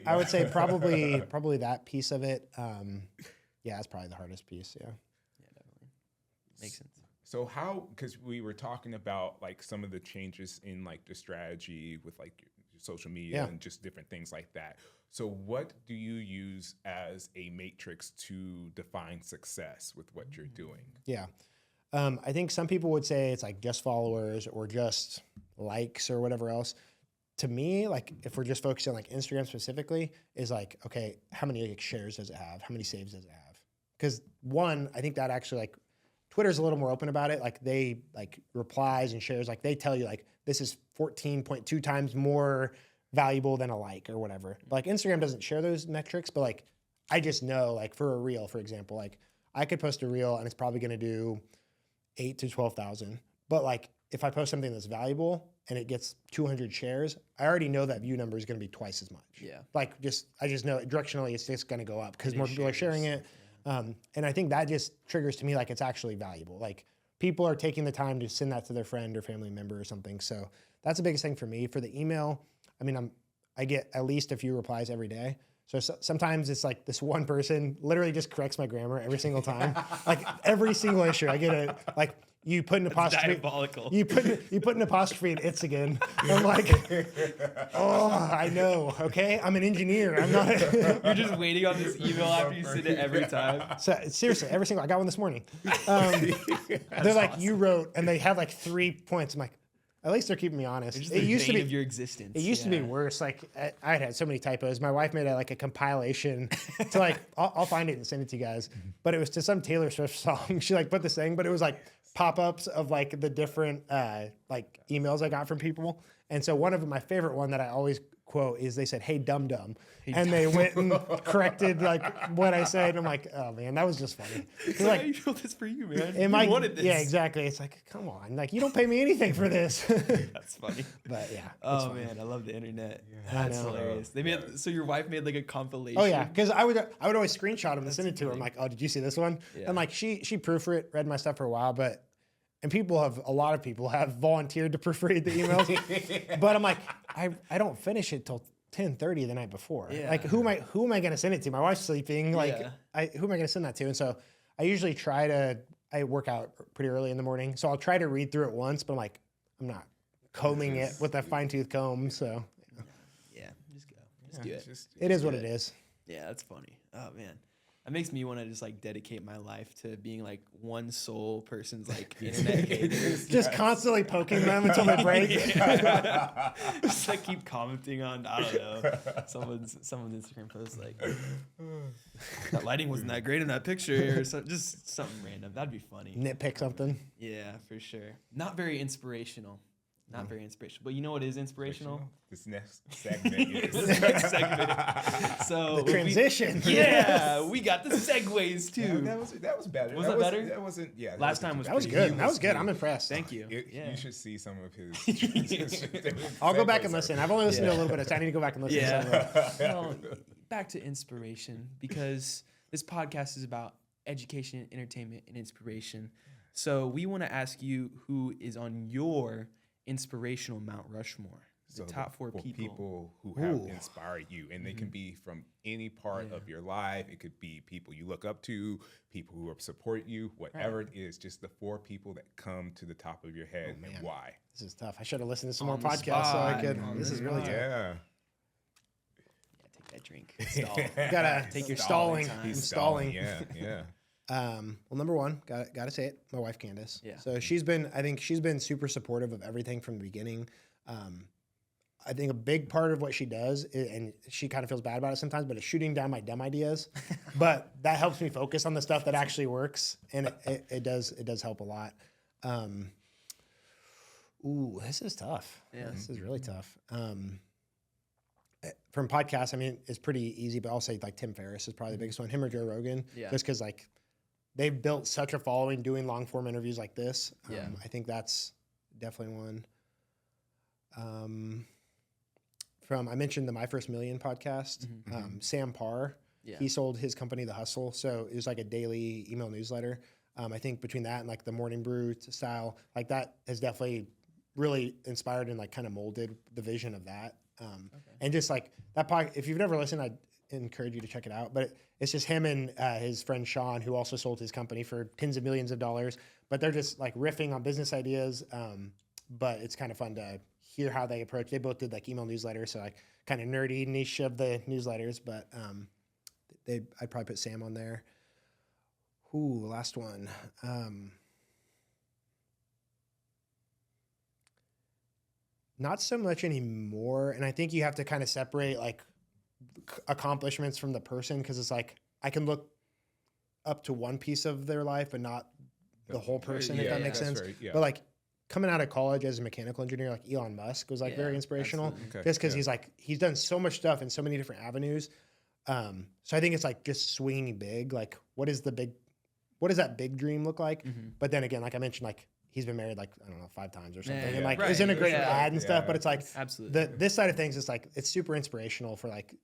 I would say probably that piece of it. That's probably the hardest piece. Yeah. Yeah, definitely. Makes sense. So how, because we were talking about like some of the changes in like the strategy with like your social media and just different things like that. So what do you use as a matrix to define success with what you're doing? Yeah. I think some people would say it's like just followers or just likes or whatever else. To me, like if we're just focusing on like Instagram specifically, is like, okay, how many like shares does it have? How many saves does it have? Because one, I think that actually like Twitter's a little more open about it. Like they like replies and shares, like they tell you like this is 14.2 times more valuable than a like or whatever. But like Instagram doesn't share those metrics, but like I just know like for a reel, for example, like I could post a reel and it's probably going to do 8 to 12,000. But like if I post something that's valuable and it gets 200 shares, I already know that view number is going to be twice as much. Yeah. Like I just know directionally it's just going to go up because more people are sharing it. Yeah. And I think that just triggers to me like it's actually valuable. Like people are taking the time to send that to their friend or family member or something. So that's the biggest thing for me. For the email, I mean, I get at least a few replies every day. So sometimes it's like this one person literally just corrects my grammar every single time. Like every single issue, I get a like you put an apostrophe. Diabolical. You put an apostrophe in it's again. I'm like, oh, I know. Okay, I'm an engineer. I'm not. You're just waiting on this email after you send it every time. So seriously, every single I got one this morning. They're like, you wrote, and they have like 3 points. I'm like, at least they're keeping me honest. It used to be of your existence. It used to be worse. Like I had so many typos. My wife made a compilation to like I'll find it and send it to you guys. But it was to some Taylor Swift song. She like put this thing, but it was like pop-ups of like the different like emails I got from people. And so one of them, my favorite one that I always quote is they said, "Hey, dum dum," and they went and corrected like what I said. And I'm like, oh man, that was just funny. Like, I wrote this for you, man. You wanted this. Yeah, exactly. It's like, come on, like you don't pay me anything for this. That's funny. But yeah. Oh man, I love the internet. Yeah, that's hilarious. They made so your wife made like a compilation. Oh yeah, because I would always screenshot them and send it to her. I'm like, oh, did you see this one? Yeah. And like she read my stuff for a while, but. And a lot of people have volunteered to proofread the emails, but I'm like, I don't finish it till 10:30 the night before. Yeah. Like who am I going to send it to? My wife's sleeping. Like who am I going to send that to? And so I usually I work out pretty early in the morning, so I'll try to read through it once, but I'm not combing it with a fine tooth comb. So yeah, just go, do it. It is what it is. Yeah, that's funny. Oh man. That makes me want to just like dedicate my life to being like one sole person's like internet haters. Just constantly poking them until they break. Just like keep commenting on, I don't know, someone's Instagram post like that lighting wasn't that great in that picture or just something random. That'd be funny. Nitpick something. Yeah, for sure. Not very inspirational. Not very inspirational. But you know what is inspirational? This next segment is. So the transition. We got the segues too. That was better. Was that better? That wasn't. Yeah. Last time was. That was good. That was good. I'm impressed. Thank you. You should see some of his. I'll go back and listen. I've only listened to a little bit of. I need to go back and listen. Yeah. Well, back to inspiration because this podcast is about education, entertainment, and inspiration. So we want to ask you who is on your inspirational Mount Rushmore. The top four people who have inspired you, and they can be from any part of your life. It could be people you look up to, people who support you, whatever it is. Just the 4 people that come to the top of your head and why. This is tough. I should have listened to some more podcasts so I could. This is really tough. Yeah. Take that drink. Stall. Gotta take your stalling. He's stalling. Yeah. Well, number one, gotta say it. My wife Candace. Yeah. So I think she's been super supportive of everything from the beginning. I think a big part of what she does, and she kind of feels bad about it sometimes, but it's shooting down my dumb ideas. But that helps me focus on the stuff that actually works, and it does help a lot. This is tough. Yeah, this is really tough. From podcasts, I mean, it's pretty easy, but I'll say like Tim Ferriss is probably the biggest one. Him or Joe Rogan, just because like they've built such a following doing long form interviews like this. I think that's definitely one. I mentioned the My First Million podcast. Sam Parr, he sold his company, The Hustle, so it was like a daily email newsletter. I think between that and like the Morning Brew style, like that has definitely really inspired and like kind of molded the vision of that. And just like that podcast, if you've never listened, I'd encourage you to check it out. But it's just him and his friend Sean, who also sold his company for tens of millions of dollars. But they're just like riffing on business ideas. But it's kind of fun to hear how they approach. They both did like email newsletters, so like kind of nerdy niche of the newsletters. But I'd probably put Sam on there. Last one. Not so much anymore. And I think you have to kind of separate like accomplishments from the person, because it's like I can look up to one piece of their life but not the whole person, if that makes sense. But like coming out of college as a mechanical engineer, like Elon Musk was like very inspirational, just because he's done so much stuff in so many different avenues. So I think it's like just swinging big. Like what does that big dream look like? But then again, like I mentioned, like he's been married like, I don't know, 5 times or something. Yeah. And like, Right. isn't a great Yeah. dad and stuff, Yeah. but it's like, Absolutely. this side of things is like, it's super inspirational for like,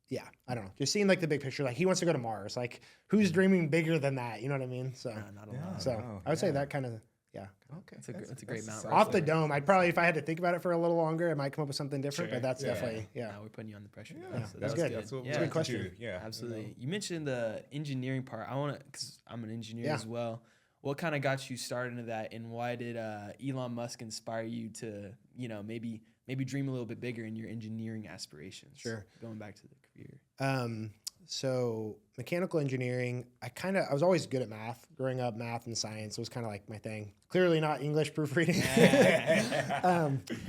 yeah, I don't know. Just seeing like the big picture, like he wants to go to Mars. Like who's dreaming bigger than that? You know what I mean? So, Not a Yeah. lot. so no, I would say yeah. that kind of, yeah. Okay, That's a great that's mountain solid. right Off the there. dome, I'd probably, if I had to think about it for a little longer, I might come up with something different, Sure. but that's Yeah. definitely, yeah. No, we're putting you on the pressure. Yeah, So that's that's good. That's what Yeah. we Good like to question. do. Yeah, Absolutely. You mentioned the engineering part. I want to, because I'm an engineer Yeah. as well. What kind of got you started into that, and why did Elon Musk inspire you to, maybe dream a little bit bigger in your engineering aspirations? Sure. Going back to the career. So mechanical engineering, I was always good at math. Growing up, math and science was kind of like my thing. Clearly not English proofreading.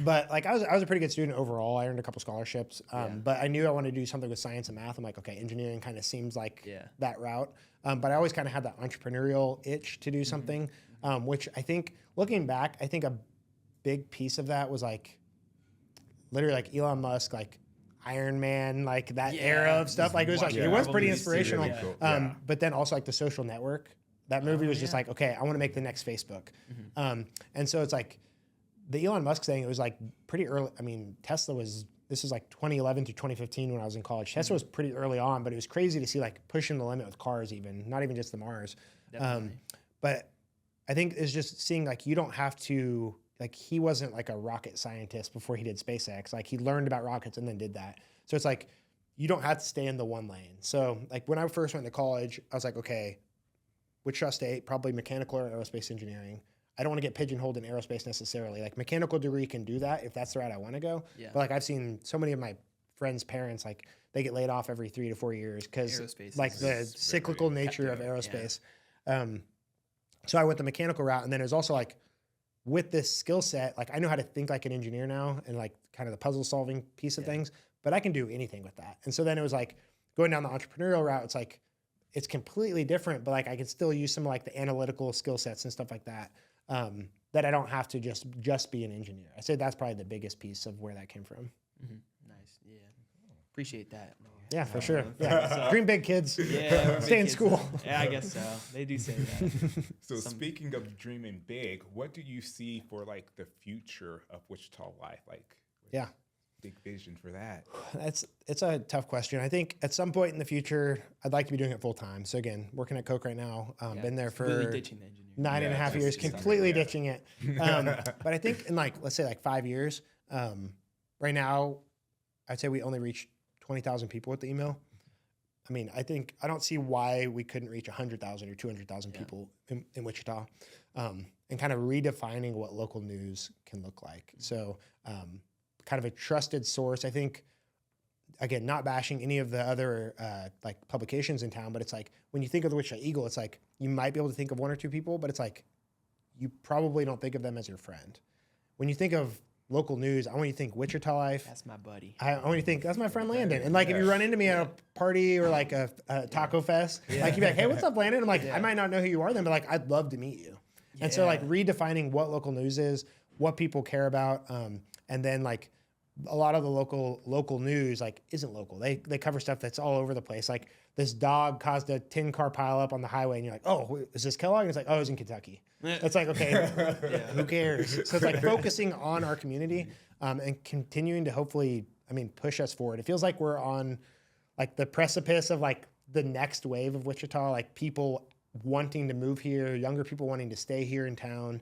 But like I was a pretty good student overall. I earned a couple scholarships. But I knew I wanted to do something with science and math. I'm like, okay, engineering kind of seems like that route. But I always kind of had that entrepreneurial itch to do something, which I think looking back, I think a big piece of that was like literally like Elon Musk, like Iron Man, like that era of stuff. Like it was like Yeah. it was pretty Yeah. inspirational. Really cool. Yeah. But then also like the Social Network. That movie was just like, okay, I want to make the next Facebook. And so it's like the Elon Musk thing, it was like pretty early. I mean, this was like 2011 to 2015 when I was in college. Tesla was pretty early on, but it was crazy to see like pushing the limit with cars even, not even just the Mars. But I think it's just seeing like you don't have to, like he wasn't like a rocket scientist before he did SpaceX. Like he learned about rockets and then did that. So it's like, you don't have to stay in the one lane. So like when I first went to college, I was like, okay, Wichita State, probably mechanical or aerospace engineering. I don't want to get pigeonholed in aerospace necessarily. Like mechanical degree can do that if that's the route I want to go. Yeah. But like I've seen so many of my friends' parents, like they get laid off every 3 to 4 years because Aerospace like is the cyclical nature of yeah. aerospace. So I went the mechanical route, and then it was also like with this skill set, like I know how to think like an engineer now and like kind of the puzzle solving piece of things, but I can do anything with that. And so then it was like going down the entrepreneurial route. It's like it's completely different, but like I could still use some like the analytical skill sets and stuff like that. That I don't have to just be an engineer. I say that's probably the biggest piece of where that came from. Nice. Yeah. Appreciate that. Yeah, for sure. Yeah. Dream big, kids. Yeah. we're Stay big in kids. school. Yeah, I guess so. They do say that. So speaking of dreaming big, what do you see for like the future of Wichita Life? Like, Yeah. big vision for that. It's a tough question. I think at some point in the future, I'd like to be doing it full time. So again, working at Coke right now, been there for Completely ditching the engineering. 9.5 years, just completely yeah. ditching it. But I think in like, let's say like 5 years, right now, I'd say we only reach 20,000 people with the email. I mean, I don't see why we couldn't reach 100,000 or 200,000 people in Wichita, and kind of redefining what local news can look like. So, kind of a trusted source. I think, again, not bashing any of the other like publications in town, but it's like when you think of the Wichita Eagle, it's like you might be able to think of 1 or 2 people, but it's like you probably don't think of them as your friend. When you think of local news, I want you to think Wichita Life. That's my buddy. I want you to think that's my friend Landon. And like if you run into me at a party or like a taco fest, like you'd be like, hey, what's up, Landon? I'm like, I might not know who you are then, but like I'd love to meet you. And so like redefining what local news is, what people care about, and then like a lot of the local news like isn't local. They cover stuff that's all over the place. Like this dog caused a 10-car pileup on the highway, and you're like, oh, is this Kellogg? And it's like, oh, it's in Kentucky. It's like, okay, who cares? So it's like focusing on our community and continuing to hopefully, push us forward. It feels like we're on like the precipice of like the next wave of Wichita, like people wanting to move here, younger people wanting to stay here in town,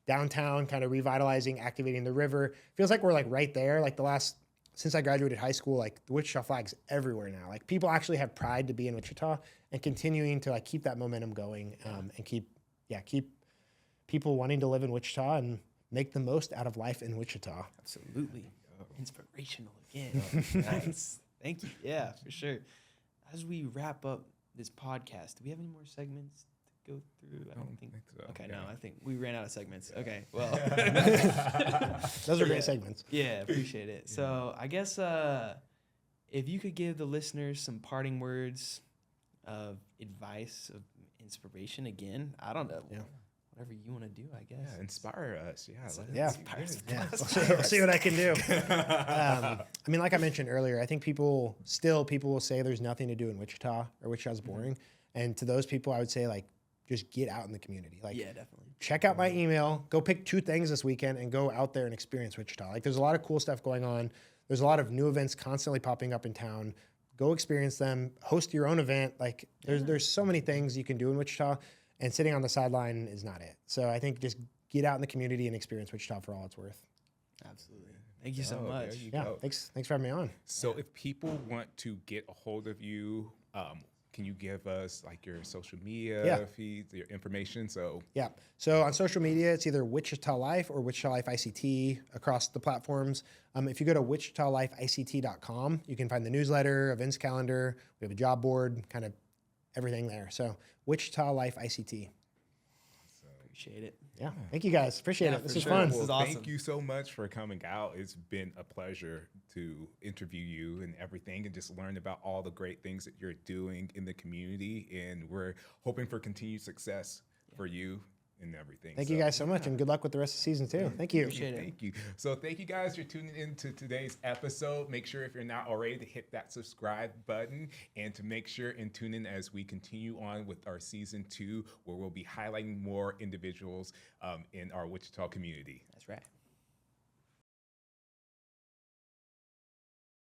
downtown, kind of revitalizing, activating the river. Feels like we're like right there. Like since I graduated high school, like the Wichita flag's everywhere now. Like people actually have pride to be in Wichita, and continuing to like keep that momentum going and keep people wanting to live in Wichita and make the most out of life in Wichita. Absolutely. Inspirational again. Nice. Thank you. Yeah, for sure. As we wrap up this podcast, do we have any more segments to go through? I don't think so. Okay, Yeah. no, I think we ran out of segments. Okay, well. Those are great segments. Yeah, appreciate it. So I guess if you could give the listeners some parting words of advice, of inspiration, again, I don't know. Yeah. Whatever you want to do, I guess. Yeah, inspire us. Yeah. Yeah. Yeah. We'll see what I can do. Like I mentioned earlier, I think people will say there's nothing to do in Wichita or Wichita's boring. And to those people, I would say like, just get out in the community. Like, Yeah, definitely. check out my email, go pick 2 things this weekend and go out there and experience Wichita. Like, there's a lot of cool stuff going on. There's a lot of new events constantly popping up in town. Go experience them, host your own event. Like, there's so many things you can do in Wichita, and sitting on the sideline is not it. So I think just get out in the community and experience Wichita for all it's worth. Absolutely. Thank you so Oh, much. there you Yeah, go. thanks for having me on. So if people want to get a hold of you, can you give us like your social media feeds, your information? So Yeah. So on social media, it's either Wichita Life or Wichita Life ICT across the platforms. If you go to wichitalifeict.com, you can find the newsletter, events calendar. We have a job board, kind of everything there. So Wichita Life ICT. Appreciate it. Yeah. Thank you guys. Appreciate Yeah, it. This for was sure. fun. This is awesome. Thank you so much for coming out. It's been a pleasure to interview you and everything and just learn about all the great things that you're doing in the community. And we're hoping for continued success for you and everything. Thank you guys so much, and good luck with the rest of the season too. Thank you. Appreciate it. Thank you. So thank you guys for tuning in to today's episode. Make sure if you're not already to hit that subscribe button and to make sure and tune in as we continue on with our season 2, where we'll be highlighting more individuals in our Wichita community. That's right.